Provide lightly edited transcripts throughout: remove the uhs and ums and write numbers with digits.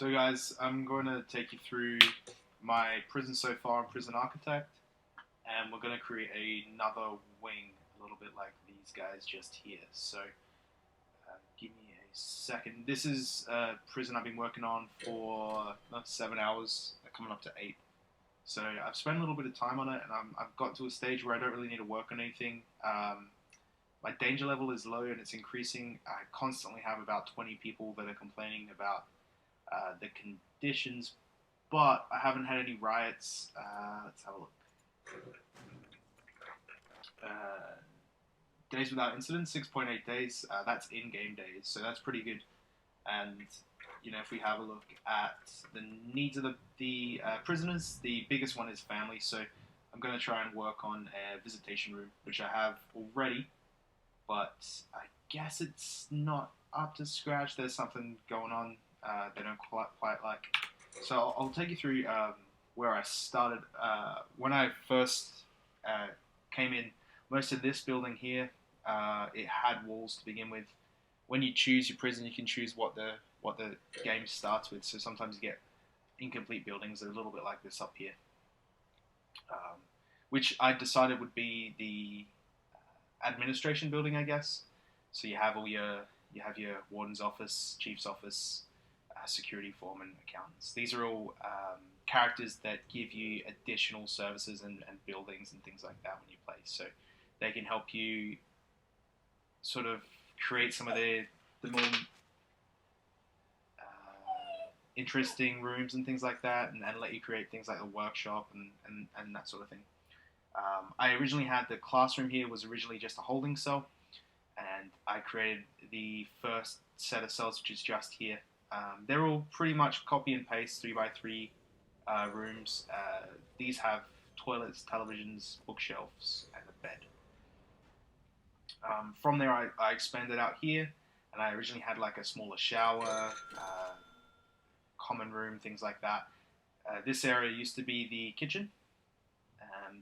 So guys, I'm going to take you through my prison so far in Prison Architect, and we're going to create another wing, a little bit like these guys just here. So give me a second. This is a prison I've been working on for 7 hours, coming up to 8. So I've spent a little bit of time on it, and I've got to a stage where I don't really need to work on anything. My danger level is low, and it's increasing. I constantly have about 20 people that are complaining about the conditions, but I haven't had any riots. Let's have a look. Days without incident, 6.8 days. That's in-game days, so that's pretty good. And if we have a look at the needs of the prisoners, the biggest one is family. So I'm going to try and work on a visitation room, which I have already, but I guess it's not up to scratch. There's something going on they don't quite like. So I'll take you through where I started. When I first came in, most of this building here, it had walls to begin with. When you choose your prison, you can choose what the game starts with. So sometimes you get incomplete buildings that are a little bit like this up here, which I decided would be the administration building, I guess. So you have your warden's office, chief's office, security foreman, accountants. These are all characters that give you additional services and buildings and things like that when you play. So they can help you sort of create some of the more interesting rooms and things like that, and let you create things like a workshop and that sort of thing. I originally had the classroom here was originally just a holding cell, and I created the first set of cells, which is just here. They're all pretty much copy and paste 3x3 rooms. These have toilets, televisions, bookshelves, and a bed. From there, I expanded out here, and I originally had like a smaller shower, common room, things like that. This area used to be the kitchen.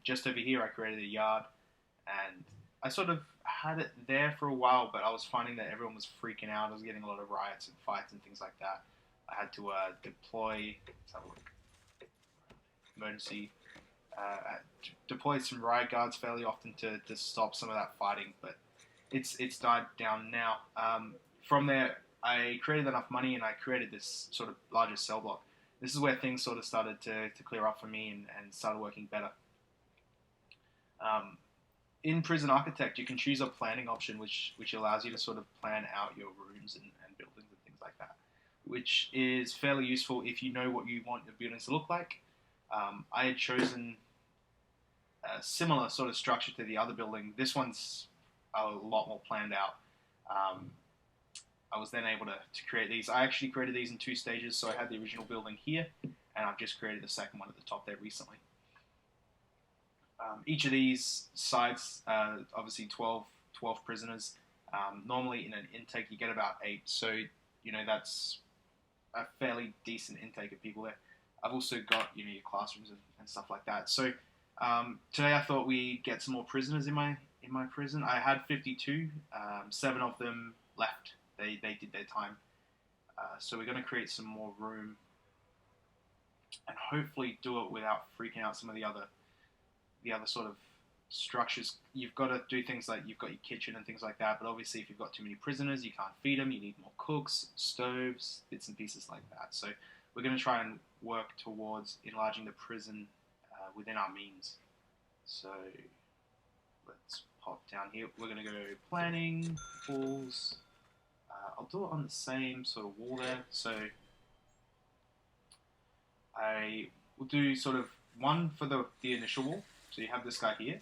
Just over here, I created a yard, and I sort of had it there for a while, but I was finding that everyone was freaking out. I was getting a lot of riots and fights and things like that. I had to deploy, let's have a look, emergency, deploy some riot guards fairly often to stop some of that fighting, but it's died down now. From there, I created enough money, and I created this sort of larger cell block. This is where things sort of started to clear up for me and started working better. In Prison Architect, you can choose a planning option which allows you to sort of plan out your rooms and buildings and things like that, which is fairly useful if you know what you want your buildings to look like. I had chosen a similar sort of structure to the other building. This one's a lot more planned out. I was then able to create these. I actually created these in 2 stages, so I had the original building here, and I've just created the second one at the top there recently. Each of these sites, obviously 12 prisoners. Normally in an intake you get about 8, so that's a fairly decent intake of people there. I've also got your classrooms and stuff like that. So today I thought we'd get some more prisoners in my prison. I had 52. 7 of them left. They did their time. So we're going to create some more room and hopefully do it without freaking out some of the other sort of structures. You've got to do things like you've got your kitchen and things like that, but obviously if you've got too many prisoners, you can't feed them. You need more cooks, stoves, bits and pieces like that. So we're going to try and work towards enlarging the prison within our means. So let's pop down here. We're going to go planning, walls. I'll do it on the same sort of wall there. So I will do sort of one for the initial wall. So you have this guy here,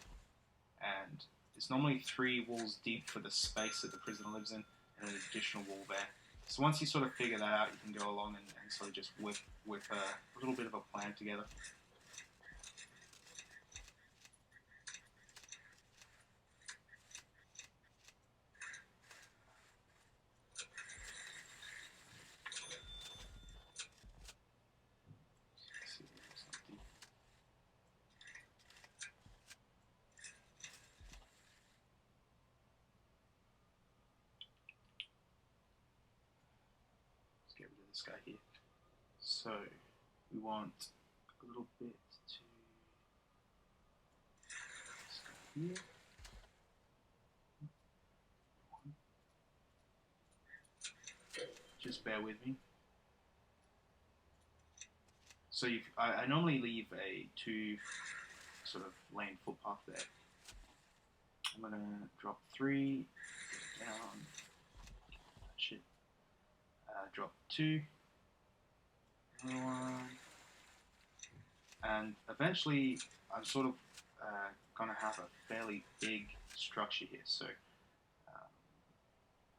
and it's normally 3 walls deep for the space that the prisoner lives in, and an additional wall there. So once you sort of figure that out, you can go along and sort of just whip a little bit of a plan together. Get rid of this guy here. So we want a little bit to go here. Just bear with me. So I normally leave a 2 sort of lane footpath there. I'm gonna drop 3 down. Should drop 2. Another one. And eventually, I'm sort of gonna have a fairly big structure here. So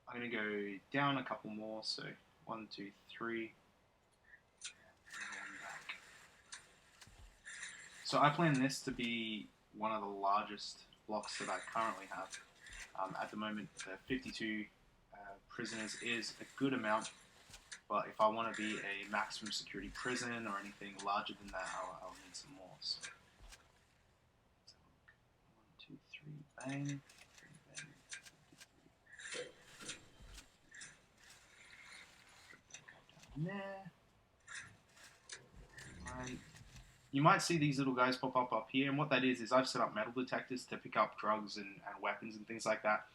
I'm gonna go down a couple more. So 1, 2, 3. So I plan this to be one of the largest blocks that I currently have. At the moment, the 52 prisoners is a good amount, but if I want to be a maximum security prison or anything larger than that, I'll need some more. So, 1, 2, 3, bang. Bang. Down there. Right. You might see these little guys pop up here, and what that is I've set up metal detectors to pick up drugs and weapons and things like that.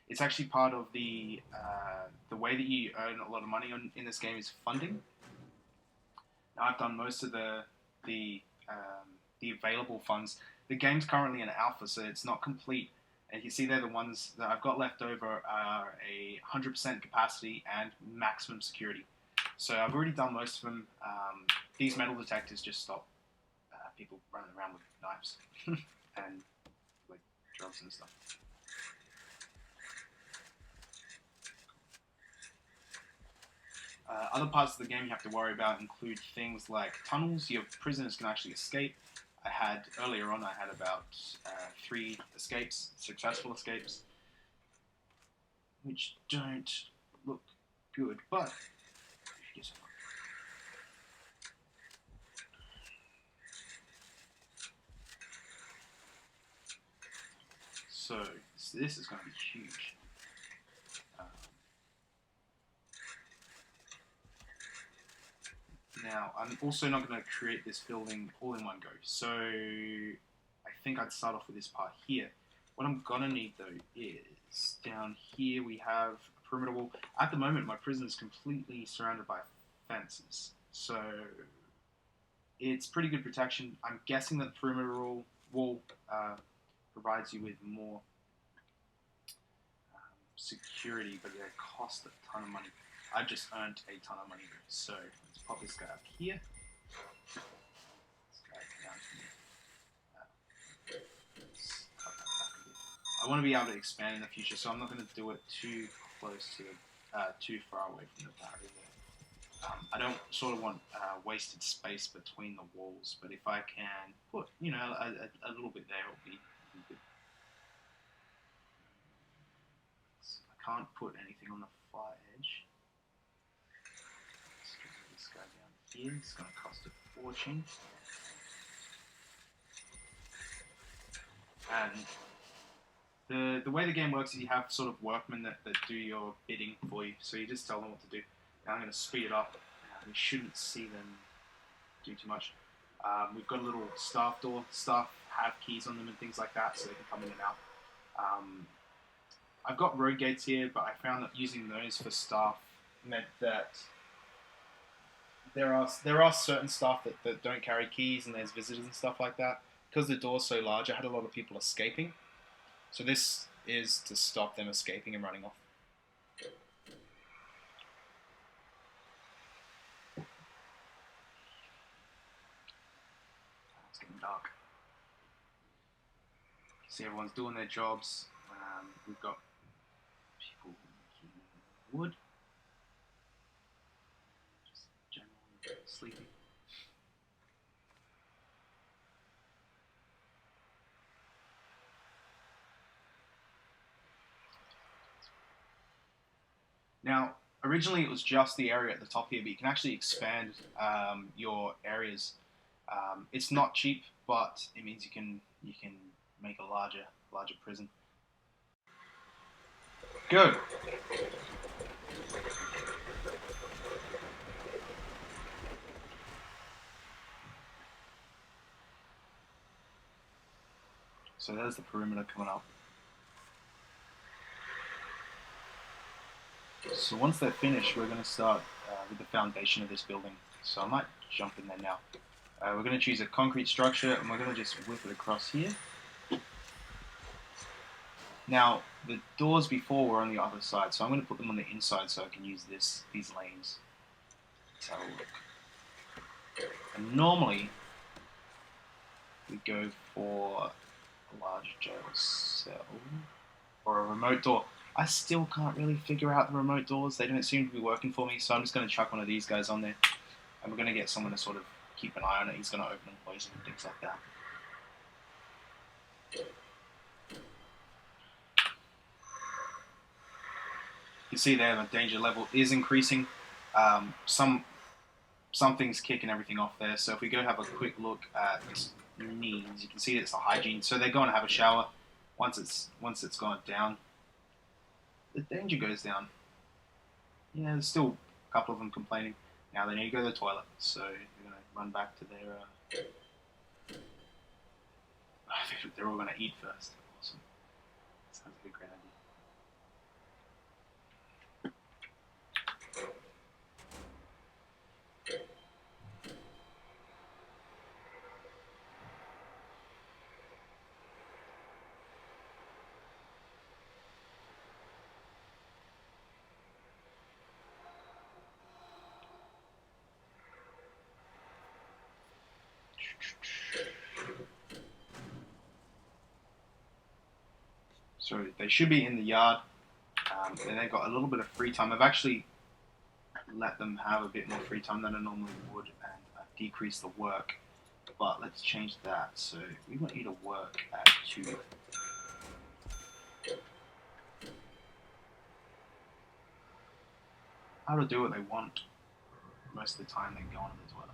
It's actually part of the way that you earn a lot of money in this game is funding. Now, I've done most of the available funds. The game's currently in alpha, so it's not complete. And you see there the ones that I've got left over are a 100% capacity and maximum security. So I've already done most of them. These metal detectors just stop people running around with knives and like drugs and stuff. Other parts of the game you have to worry about include things like tunnels. Your prisoners can actually escape. Earlier on I had about 3 escapes, successful escapes, which don't look good, but guess what? So this is going to be huge. Now, I'm also not going to create this building all in one go. So I think I'd start off with this part here. What I'm going to need, though, is down here we have a perimeter wall. At the moment, my prison is completely surrounded by fences. So it's pretty good protection. I'm guessing that the perimeter wall provides you with more security, but it costs a ton of money. I've just earned a ton of money, so let's pop this guy up here. This guy down here. Let's cut that back a bit. I want to be able to expand in the future, so I'm not going to do it too close to, too far away from the barrier there. I don't sort of want wasted space between the walls, but if I can put, you know, a little bit there, it'll be good. I can't put anything on the far edge. Let's get this guy down here. It's going to cost a fortune. And the way the game works is you have sort of workmen that do your bidding for you, so you just tell them what to do. Now I'm going to speed it up. We shouldn't see them do too much. We've got a little staff door. Staff have keys on them and things like that, so they can come in and out. I've got road gates here, but I found that using those for staff meant that there are certain staff that don't carry keys, and there's visitors and stuff like that. Because the door's so large, I had a lot of people escaping. So this is to stop them escaping and running off. It's getting dark. See, everyone's doing their jobs. We've got people making wood. Just generally sleeping. Now, originally it was just the area at the top here, but you can actually expand your areas. It's not cheap, but it means you can make a larger prison. Good. So there's the perimeter coming up. So once they're finished, we're going to start with the foundation of this building. So I might jump in there now. We're going to choose a concrete structure and we're going to just whip it across here. Now, the doors before were on the other side, so I'm going to put them on the inside so I can use these lanes. Let's have a look. And normally, we go for a large jail cell or a remote door. I still can't really figure out the remote doors. They don't seem to be working for me, so I'm just going to chuck one of these guys on there. And we're going to get someone to sort of keep an eye on it. He's going to open and close it and things like that. You can see there the danger level is increasing. Some things kicking everything off there. So if we go have a quick look at needs, you can see it's the hygiene. So they're going to have a shower. Once it's gone down, the danger goes down. Yeah, there's still a couple of them complaining. Now they need to go to the toilet, so they're going to run back to their... they're all going to eat first. Awesome. Sounds like a great idea. So they should be in the yard, and they've got a little bit of free time. I've actually let them have a bit more free time than I normally would and decrease the work. But let's change that. So we want you to work at 2. How to do what they want. Most of the time they go on the toilet.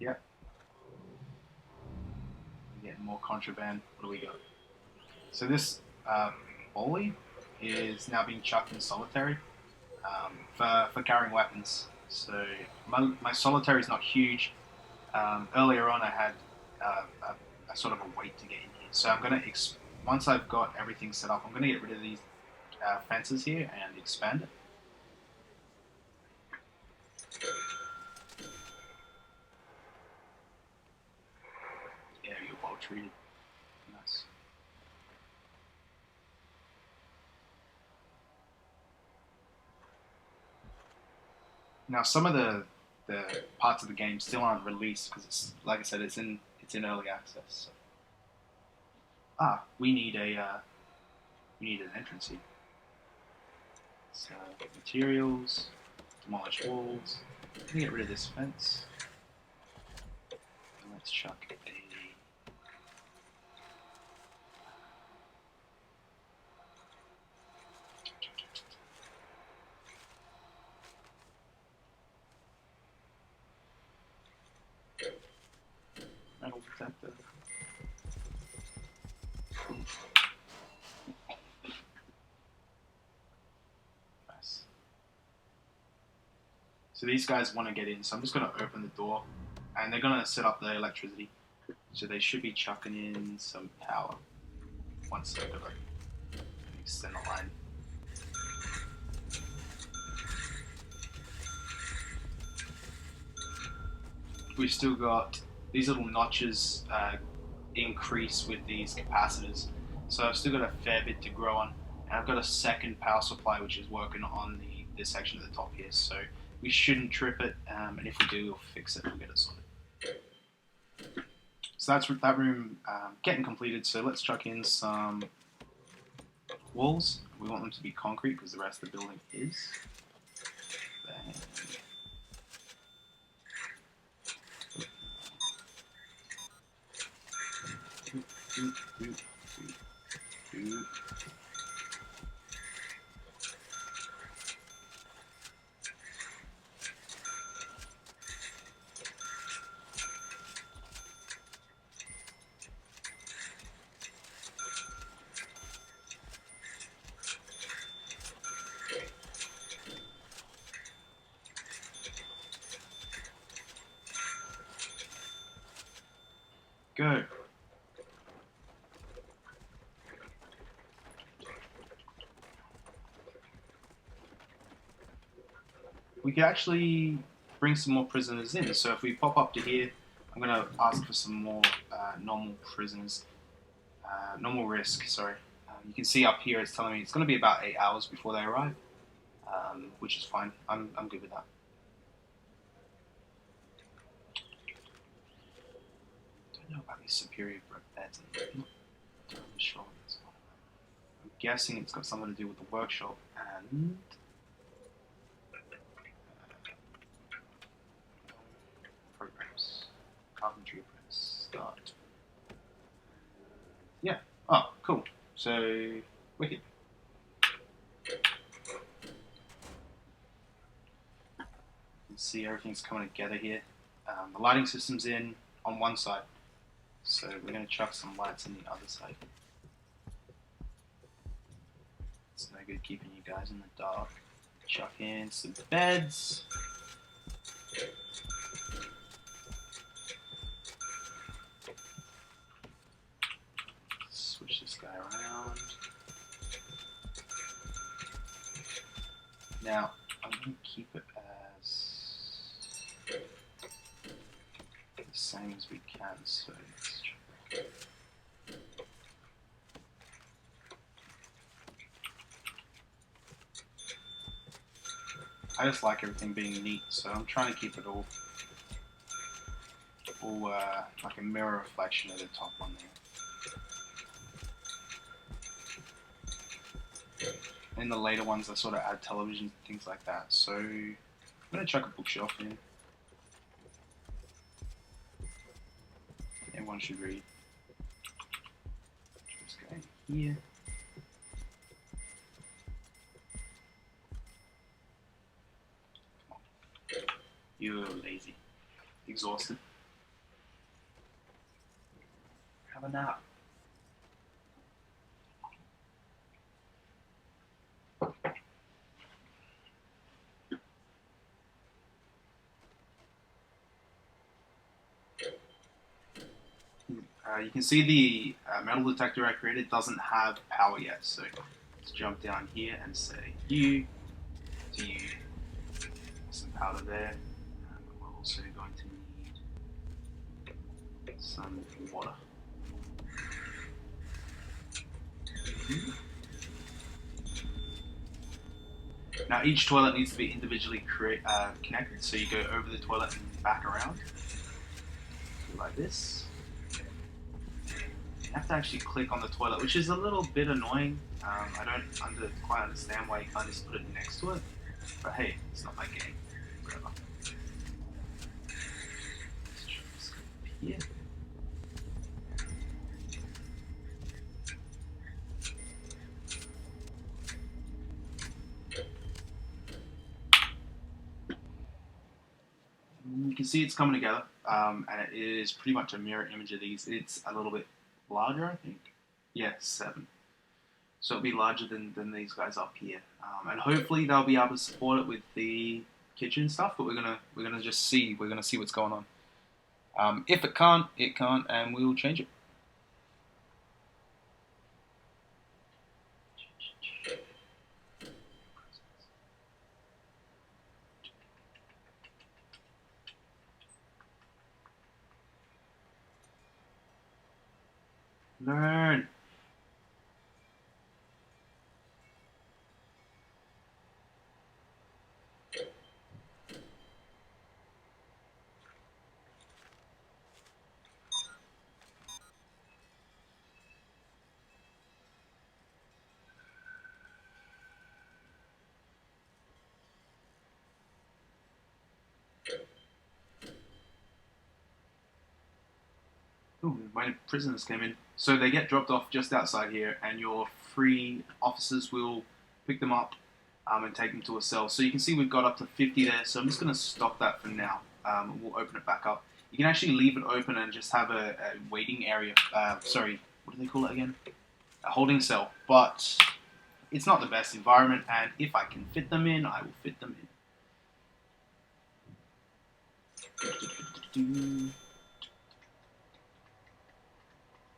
Yep. We're getting more contraband. What do we got? So this Ollie is now being chucked in solitary for carrying weapons. So my solitary is not huge. Earlier on I had a sort of a weight to get in here. So I'm going to, once I've got everything set up, I'm going to get rid of these fences here and expand it. Yeah, you're well treated. Nice. Now some of the parts of the game still aren't released because it's, like I said, it's in early access. So. We need an entrance here. So materials, demolish walls. Let me get rid of this fence. And let's chuck a metal detector. Nice. So these guys want to get in, so I'm just going to open the door, and they're going to set up the electricity. So they should be chucking in some power. Once they've got to extend the line. We've still got these little notches increase with these capacitors. So I've still got a fair bit to grow on. And I've got a second power supply which is working on this section at the top here. So we shouldn't trip it, and if we do, we'll fix it, we'll get it sorted. So that's that room getting completed. So let's chuck in some walls. We want them to be concrete because the rest of the building is. go. We could actually bring some more prisoners in. So if we pop up to here, I'm going to ask for some more normal prisoners. Normal risk, sorry. You can see up here it's telling me it's going to be about 8 hours before they arrive, which is fine. I'm good with that. Don't know about these superior beds. I'm not totally sure. I'm guessing it's got something to do with the workshop and programs. Carpentry press start. Yeah. Oh, cool. So, wicked. You can see everything's coming together here. The lighting system's in on one side, so we're going to chuck some lights on the other side. It's no good keeping you guys in the dark. Chuck in some beds. Switch this guy around. Now, I'm going to keep it as the same as we can, so let's check. I just like everything being neat, so I'm trying to keep it all like a mirror reflection of the top one there. In the later ones, I sort of add television and things like that. So I'm going to chuck a bookshelf in. Everyone should read. Let's go in here. You're lazy. Exhausted. Have a nap. You can see the metal detector I created doesn't have power yet, so let's jump down here and say you to you. Some powder there. We're also going to need some water. Now each toilet needs to be individually connected, so you go over the toilet and back around, like this. You have to actually click on the toilet, which is a little bit annoying. I don't quite understand why you can't just put it next to it, but hey, it's not my game. Whatever. Let's try this here. You can see it's coming together, and it is pretty much a mirror image of these. It's a little bit larger, I think. Yeah, 7. So it'll be larger than these guys up here, and hopefully they'll be able to support it with the kitchen stuff. But we're gonna just see. We're gonna see what's going on. If it can't, and we'll change it. Learn. Ooh, my prisoners came in. So they get dropped off just outside here, and your free officers will pick them up and take them to a cell. So you can see we've got up to 50 there, so I'm just going to stop that for now. We'll open it back up. You can actually leave it open and just have a waiting area. Sorry, what do they call it again? A holding cell. But it's not the best environment, and if I can fit them in, I will fit them in.